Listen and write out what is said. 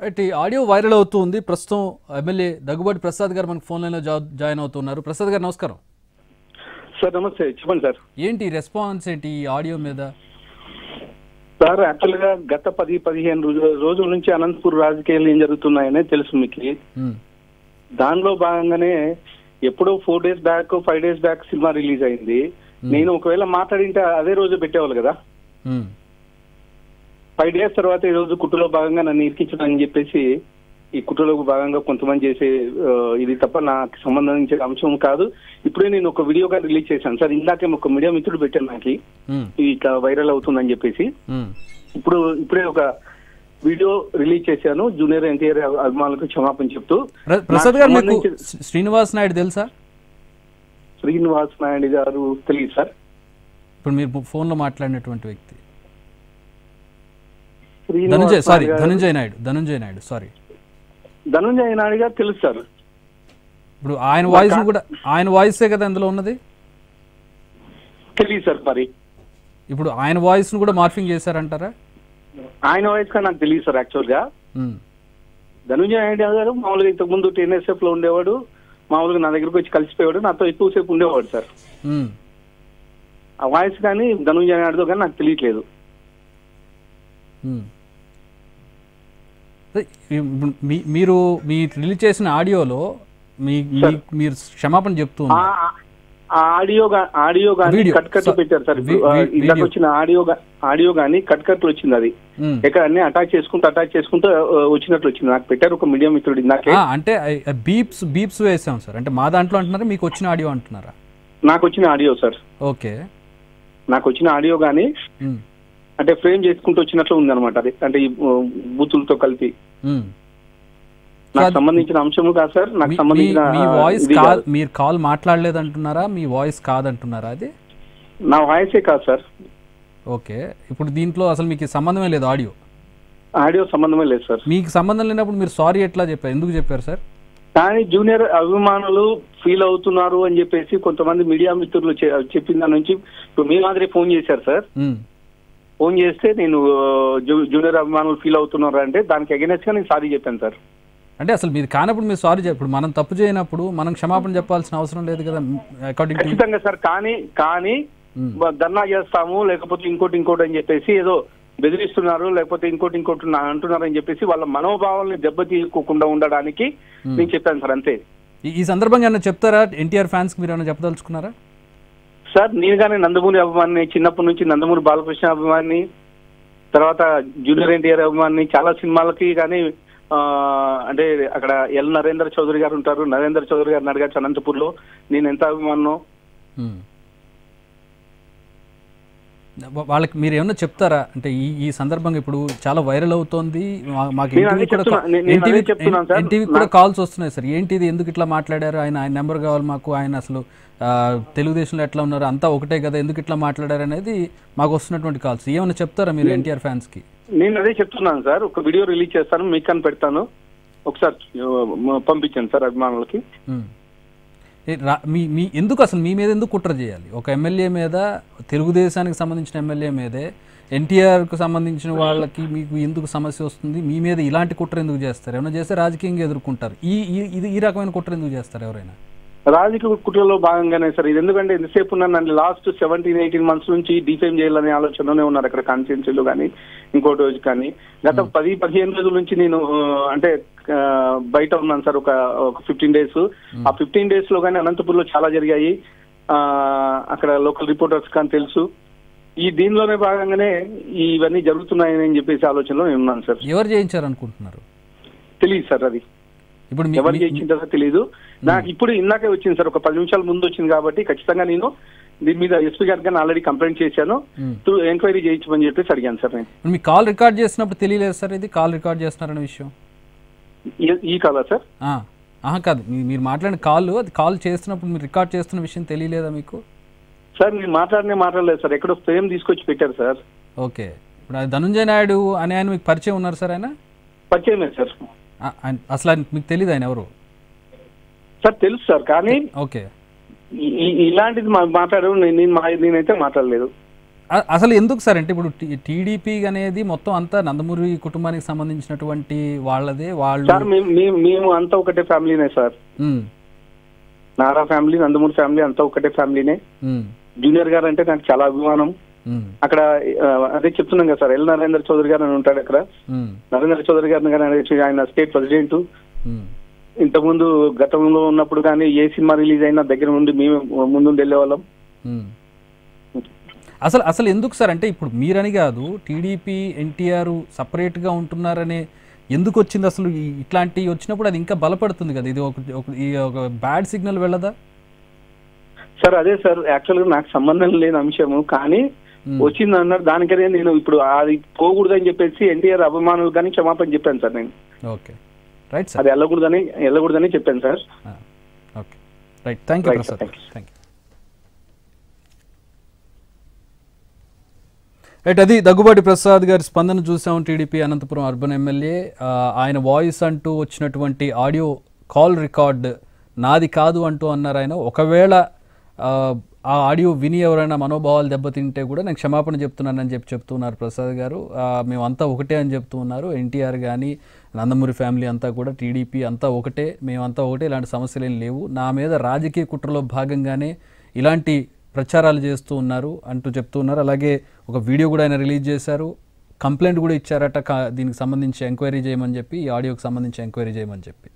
అయితే audio viral అవుతుంది ప్రస్తుతం ఎమ్మెల్యే దగ్గుబాటి ప్రసాద్ గారు మనకు ఫోన్ లైన్లో జాయిన్ అవుతున్నారు. ప్రసాద్ గారు నమస్కారం. సార్ నమస్తే, చెప్పండి సార్. ఏంటి రెస్పాన్స్ ఏంటి ఈ ఆడియో మీద? సార్ యాక్చువల్గా గత 10-15 రోజుల నుంచి అనంతపూర్ రాజకీయాలు ఏం జరుగుతున్నాయనే తెలుసు మీకు. దానిలో భాగంగానే ఎప్పుడో 4 days back 5 days back cinema release అయింది. నేను ఒకవేళ మాట్లాడింటే అదే రోజు పెట్టేవాళ్ళు కదా. 5 days తర్వాత ఈ రోజు కుట్రలో భాగంగా నన్ను ఇరికించడం అని చెప్పేసి, ఈ కుట్రలో భాగంగా కొంతమంది చేసే ఇది తప్ప నాకు సంబంధించిన అంశం కాదు. ఇప్పుడే నేను ఒక వీడియోగా రిలీజ్ చేశాను సార్. ఇందాకే ఒక మీడియా మిత్రుడు పెట్టాను నాకు ఇట్లా వైరల్ అవుతుందని చెప్పేసి. ఇప్పుడే ఒక వీడియో రిలీజ్ చేశాను. జూనియర్ ఎన్టీఆర్ అభిమానులకు క్షమాపణ చెప్తూ. ప్రసాద్ గారు మీకు శ్రీనివాస్ నాయుడు తెలుసా? శ్రీనివాస్ నాయుడు గారు తెలియదు సార్. ఇప్పుడు మీరు ఫోన్ లో మాట్లాడినటువంటి వ్యక్తి ధనంజయ్ నాయుడు గారు తెలుసు సార్. ఇప్పుడు ఆయన వాయిసే కదా అందులో ఉన్నది. తెలియదు సార్. మరి ఇప్పుడు ఆయన వాయిస్ ను కూడా మార్ఫింగ్ చేశారంటారా? ఆయన వాయిస్ గా నాకు తెలియదు సార్. యాక్చువల్ గా ధనంజయ్ నాయుడు గారు మామూలుగా ఇంతకు ముందు TNSF లో ఉండేవాడు. మామూలుగా నా దగ్గరకు వచ్చి కలిసిపోయాడు, నాతో ఎక్కువసేపు ఉండేవాడు సార్. ఆ వాయిస్ కానీ ధనంజయ్ నాయుడుతో కానీ నాకు తెలియట్లేదు. మీరు రిలీజ్ చేసిన ఆడియోలో మీరు క్షమాపణ చెప్తూ ఆడియో కానీ కట్ పెట్టారు సార్. ఇందాక వచ్చిన ఆడియో కానీ కట్లు వచ్చింది. అది ఎక్కడ అన్ని అటాచ్ చేసుకుంటూ వచ్చినట్లు వచ్చింది. నాకు పెట్టారు ఒక మీడియా మిత్రుడు ఇందాకే. అంటే బీప్స్ వేసాం సార్. అంటే మా దాంట్లో అంటున్నారా, మీకు వచ్చిన ఆడియో అంటున్నారా? నాకు వచ్చిన ఆడియో సార్. ఓకే, నాకు వచ్చిన ఆడియో కానీ అంటే ఫ్రేమ్ చేసుకుంటూ వచ్చినట్లు ఉంది అనమాట. అది అంటే ఈ బూతులతో కలిపి నాకు సంబంధించిన అంశము కాదు సార్. నాకు సంబంధించిన మీరు కాల్ మాట్లాడలేదు అంటున్నారా, మీ వాయిస్ కాదంటున్నారా? అది నా వాయిసే కాదు సార్. ఓకే, ఇప్పుడు దీంట్లో అసలు మీకు సంబంధమే లేదు. ఆడియో సంబంధమే లేదు సార్. మీకు సంబంధం లేనప్పుడు మీరు సారీ ఎట్లా చెప్పారు? ఎందుకు చెప్పారు సార్? కానీ జూనియర్ అభిమానులు ఫీల్ అవుతున్నారు అని చెప్పేసి కొంతమంది మీడియా మిత్రులు చెప్పిన దాని నుంచి ఇప్పుడు మీ మాదిరి ఫోన్ చేశారు సార్. ఫోన్ చేస్తే నేను జూనియర్ అభిమానులు ఫీల్ అవుతున్నారు అంటే దానికి అగైనెస్ట్ గా నేను సారీ చెప్పాను సార్. అంటే అసలు మీరు కానప్పుడు మీరు సారీ చెప్పప్పుడు, మనం తప్పు చేయనప్పుడు మనం క్షమాపణ చెప్పాల్సిన అవసరం లేదు కదా. ఖచ్చితంగా సార్. కానీ ధర్నా చేస్తాము లేకపోతే ఇంకోటి అని చెప్పేసి ఏదో బెదిరిస్తున్నారు, లేకపోతే ఇంకోటి అంటున్నారు అని చెప్పేసి వాళ్ళ మనోభావాలను దెబ్బతీయకుండా ఉండడానికి నేను చెప్పాను సార్. అంతే. ఈ సందర్భంగా ఏమైనా చెప్తారా ఎన్టీఆర్ ఫ్యాన్స్ కి? మీరు ఏమైనా చెప్పదలుచుకున్నారా సార్? నేను కానీ నందమూరి అభిమాని, చిన్నప్పటి నుంచి నందమూరి బాలకృష్ణ అభిమాని, తర్వాత జూనియర్ ఎన్టీఆర్ అభిమాని. చాలా సినిమాలకి కానీ అంటే అక్కడ నరేంద్ర చౌదరి గారు ఉంటారు. నరేంద్ర చౌదరి గారిని అడగచ్చు అనంతపూర్ లో నేను ఎంత అభిమానో. వాళ్ళకి మీరు ఏమన్నా చెప్తారా? అంటే ఈ సందర్భంగా ఇప్పుడు చాలా వైరల్ అవుతోంది. మాకు ఎన్టీవీ కూడా కాల్స్ వస్తున్నాయి సార్. ఏంటిది, ఎందుకు ఇట్లా మాట్లాడారు, ఆయన నెంబర్ కావాలి మాకు, ఆయన అసలు తెలుగుదేశంలో ఎట్లా ఉన్నారు, అంతా ఒకటే కదా, ఎందుకు ఇట్లా మాట్లాడారు అనేది మాకు వస్తున్నటువంటి కాల్స్. ఏమన్నా చెప్తారా మీరు ఎన్టీఆర్ ఫ్యాన్స్ కి? నేను అదే చెప్తున్నాను సార్. ఒక వీడియో రిలీజ్ చేస్తాను, మీకు అని పెడతాను, ఒకసారి పంపించాను సార్ అభిమానులకి. ఎందుకు అసలు మీ మీద ఎందుకు కుట్ర చేయాలి? ఒక ఎమ్మెల్యే మీద, తెలుగుదేశానికి సంబంధించిన ఎమ్మెల్యే మీదే, ఎన్టీఆర్కు సంబంధించిన వాళ్ళకి మీకు ఎందుకు సమస్య వస్తుంది? మీ మీద ఇలాంటి కుట్ర ఎందుకు చేస్తారు? ఏమైనా చేస్తే రాజకీయంగా ఎదుర్కొంటారు. ఈ రకమైన కుట్ర ఎందుకు చేస్తారు ఎవరైనా? రాజకీయ కుట్రలో భాగంగానే సార్ ఇది. ఎందుకంటే ఎంతసేపు ఉన్నాను, లాస్ట్ 17-18 months నుంచి డిఫేమ్ చేయాలనే ఆలోచనలోనే ఉన్నారు అక్కడ కాన్స్టిట్యున్సీలో కానీ ఇంకోటి రోజు కానీ. గత 10-15 రోజుల నుంచి నేను అంటే బయట ఉన్నాను సార్. ఒక 15 days. ఆ 15 days లో కానీ అనంతపూర్లో చాలా జరిగాయి. అక్కడ లోకల్ రిపోర్టర్స్ కానీ తెలుసు. దీనిలోనే భాగంగానే ఇవన్నీ జరుగుతున్నాయని చెప్పేసి ఆలోచనలో నేను ఉన్నాను సార్. ఎవరు చేయించారు అనుకుంటున్నారు? తెలియదు సార్. అది ఇప్పుడు ఎవరు చేయించారో తెలియదు నాకు. ఇప్పుడు ఇందాకే వచ్చింది సార్, ఒక 10 నిమిషాల ముందు వచ్చింది. కాబట్టి ఖచ్చితంగా నేను దీని మీద ఎస్పీ గారికి ఆల్రెడీ కంప్లైంట్ చేశాను. ఎంక్వైరీ చేయించమని చెప్పేసి అడిగాను సార్. నేను మీ కాల్ రికార్డ్ చేసినప్పుడు తెలియలేదు సార్ ఇది కాల్ రికార్డ్ చేస్తున్నారనే విషయం? ఈ కాలా సార్? కాదు, మీరు మాట్లాడిన కాల్ చేస్తున్నప్పుడు మీరు రికార్డ్ చేస్తున్న విషయం తెలియలేదా మీకు? సార్ నేను మాట్లాడలేదు సార్. ఎక్కడో ఫ్రేమ్ తీసుకొచ్చి పెట్టారు సార్. ఓకే, ఇప్పుడు ధనంజయ్ నాయుడు అనే ఆయన మీకు పరిచయం ఉన్నారు సార్? ఆయన పరిచయమే సార్. అసలు మీకు తెలియదు ఆయన ఎవరు? సార్ తెలుసు సార్, కానీ ఓకే ఇలాంటిది మాట్లాడారు నేనైతే మాట్లాడలేదు. అసలు ఎందుకు సార్ అంటే ఇప్పుడు టీడీపీ అనేది మొత్తం అంతా నందమూరి కుటుంబానికి సంబంధించినటువంటి వాళ్ళదే వాళ్ళు సార్ మేము అంతా ఒకటే ఫ్యామిలీనే sir. Nara family, Nandamuri family అంతా ఒకటే ఫ్యామిలీనే. జూనియర్ గారు అంటే నాకు చాలా అభిమానం. అక్కడ అదే చెప్తున్నాం కదా సార్, ఎల్ నరేంద్ర చౌదరి గారు అని ఉంటాడు అక్కడ. నరేంద్ర చౌదరి గారిని కానీ ఆయన స్టేట్ ప్రెసిడెంట్. ఇంతకుముందు గతంలో ఉన్నప్పుడు కానీ ఏ సినిమా రిలీజ్ అయినా దగ్గర నుండి మేము ముందు వెళ్ళేవాళ్ళం. అసలు ఎందుకు సార్ అంటే ఇప్పుడు మీరని కాదు, టీడీపీ ఎన్టీఆర్ సపరేట్గా ఉంటున్నారనే ఎందుకు వచ్చింది అసలు? ఇట్లాంటివి వచ్చినప్పుడు అది ఇంకా బలపడుతుంది కదా, ఇది ఒక బ్యాడ్ సిగ్నల్ వెళ్ళదా సార్? అదే సార్, యాక్చువల్గా నాకు సంబంధం లేని అంశము, కానీ వచ్చింది అన్నారు. దానికనే నేను ఇప్పుడు అది పోకూడదని చెప్పేసి ఎన్టీఆర్ అభిమానులు కానీ క్షమాపణ చెప్పాను సార్ నేను. Okay, right sir. అది వెళ్ళకూడదని చెప్పాను sir. Okay, right. Thank you Prasad. Thank you. Right, అది దగ్గుబాటి ప్రసాద్ గారి స్పందన చూసాం. టీడీపీ అనంతపురం అర్బన్ ఎమ్మెల్యే ఆయన వాయిస్ అంటూ వచ్చినటువంటి ఆడియో కాల్ రికార్డ్ నాది కాదు అంటూ అన్నారు ఆయన. ఒకవేళ ఆ ఆడియో విని ఎవరైనా మనోభావాలు దెబ్బతింటే కూడా నేను క్షమాపణ చెప్తున్నానని చెప్తున్నారు ప్రసాద్ గారు. మేమంతా ఒకటే అని చెప్తూ ఉన్నారు. ఎన్టీఆర్ కానీ నందమూరి ఫ్యామిలీ అంతా కూడా, టీడీపీ అంతా ఒకటే, మేమంతా ఒకటే, ఇలాంటి సమస్యలు ఏం లేవు, నా మీద రాజకీయ కుట్రలో భాగంగానే ఇలాంటి ప్రచారాలు చేస్తూ ఉన్నారు అంటూ చెప్తూ ఉన్నారు. అలాగే ఒక వీడియో కూడా ఆయన రిలీజ్ చేశారు, కంప్లైంట్ కూడా ఇచ్చారట దీనికి సంబంధించి ఎంక్వైరీ చేయమని చెప్పి, ఈ ఆడియోకి సంబంధించి ఎంక్వైరీ చేయమని చెప్పి.